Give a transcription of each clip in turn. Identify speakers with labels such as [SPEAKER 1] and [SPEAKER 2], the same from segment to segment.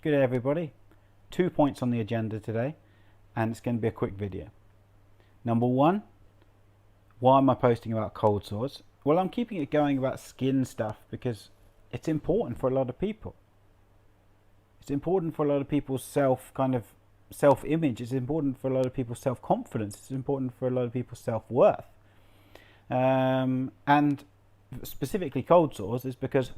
[SPEAKER 1] Good day everybody. 2 points on the agenda today, and it's going to be a quick video. Number one, why am I posting about cold sores? Well, I'm keeping it going about skin stuff because it's important for a lot of people. It's important for a lot of people's self-image. It's important for a lot of people's self-confidence. It's important for a lot of people's self-worth. And specifically cold sores is because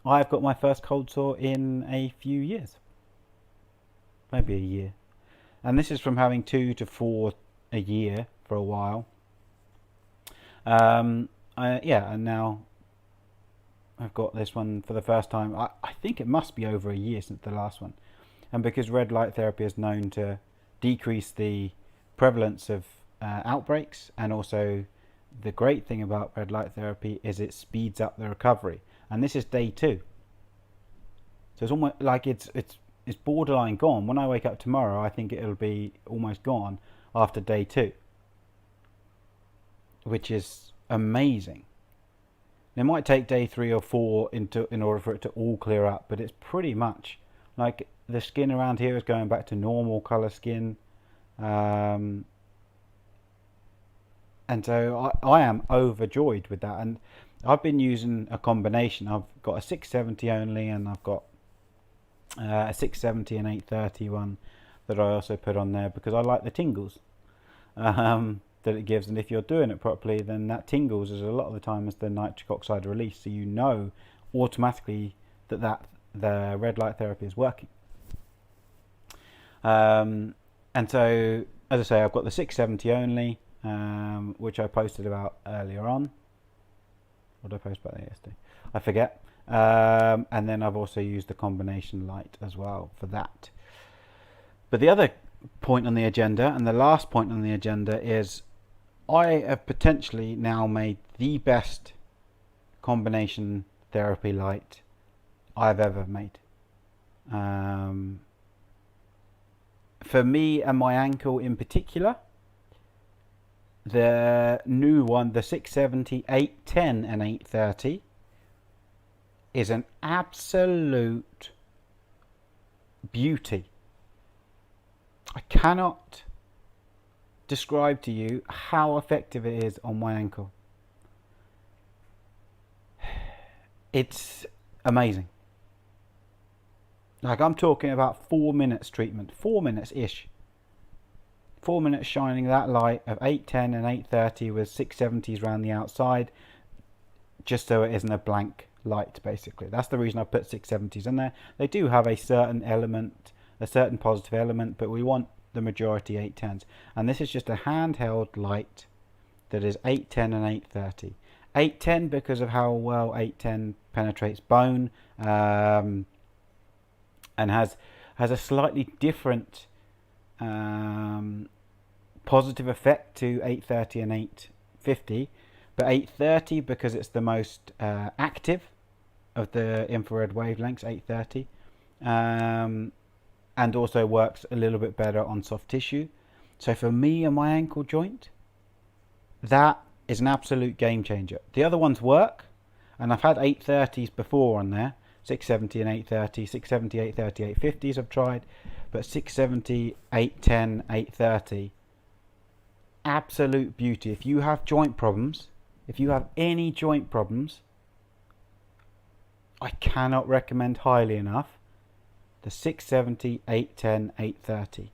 [SPEAKER 1] I've got my first cold sore in a few years, maybe a year, and this is from having 2 to 4 a year for a while. And now I've got this one for the first time. I think it must be over a year since the last one, and because red light therapy is known to decrease the prevalence of outbreaks, and also the great thing about red light therapy is it speeds up the recovery. And this is day 2, so it's almost like it's borderline gone. When I wake up tomorrow, I think it'll be almost gone after day 2, which is amazing. It might take day 3 or 4 in order for it to all clear up, but it's pretty much like the skin around here is going back to normal color skin, and so I am overjoyed with that. And I've been using a combination. I've got a 670 only, and I've got a 670 and 830 one that I also put on there because I like the tingles that it gives. And if you're doing it properly, then that tingles is a lot of the time as the nitric oxide release, so you know automatically that the red light therapy is working. And so, as I say, I've got the 670 only, which I posted about earlier on. What did I post about that yesterday? I forget. And then I've also used the combination light as well for that. But the other point on the agenda, and the last point on the agenda, is I have potentially now made the best combination therapy light I've ever made. For me and my ankle in particular, the new one, the 670, 810 and 830, is an absolute beauty. I cannot describe to you how effective it is on my ankle. It's amazing. Like, I'm talking about 4 minutes treatment, 4 minutes ish. 4 minutes shining that light of 810 and 830 with 670s around the outside, just so it isn't a blank light. Basically, that's the reason I put 670s in there. They do have a certain element, a certain positive element, but we want the majority 810s. And this is just a handheld light that is 810 and 830. 810 because of how well 810 penetrates bone, and has a slightly different positive effect to 830 and 850, but 830 because it's the most active of the infrared wavelengths, 830, and also works a little bit better on soft tissue. So for me and my ankle joint, that is an absolute game changer. The other ones work, and I've had 830s before on there, 670 and 830, 670, 830, 850s I've tried, but 670, 810, 830, absolute beauty. If you have joint problems, if you have any joint problems, I cannot recommend highly enough the 670, 810, 830.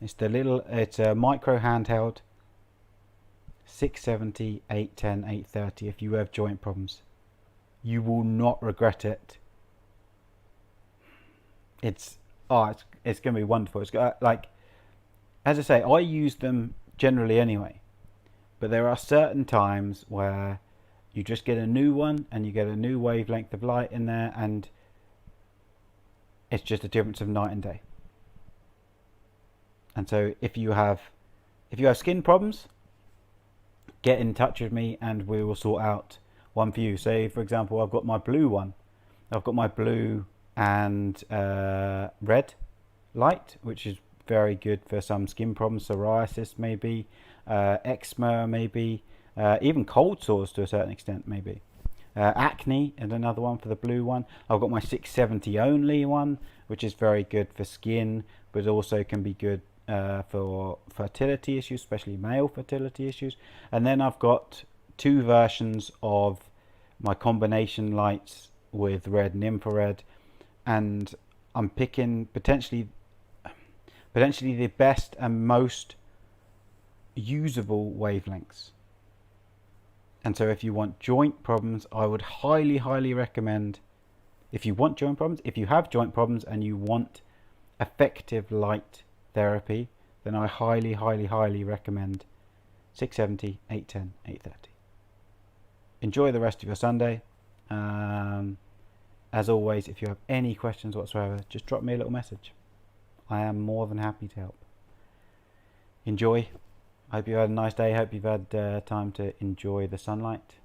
[SPEAKER 1] It's a micro handheld 670, 810, 830. If you have joint problems, you will not regret it. It's going to be wonderful. It's like, as I say, I use them generally anyway, but there are certain times where you just get a new one and you get a new wavelength of light in there, and it's just a difference of night and day. And so if you have skin problems, get in touch with me and we will sort out one for you. Say, for example, I've got my blue one. I've got my blue and red light, which is very good for some skin problems, psoriasis maybe, eczema maybe, even cold sores to a certain extent maybe. Acne and another one for the blue one. I've got my 670 only one, which is very good for skin, but also can be good for fertility issues, especially male fertility issues. And then I've got two versions of my combination lights with red and infrared, and I'm picking potentially the best and most usable wavelengths. And so if you want joint problems, I would highly recommend, if you want joint problems, if you have joint problems and you want effective light therapy, then I highly recommend 670, 810, 830. Enjoy the rest of your Sunday. As always, if you have any questions whatsoever, just drop me a little message. I am more than happy to help. Enjoy. I hope you had a nice day. Hope you've had time to enjoy the sunlight.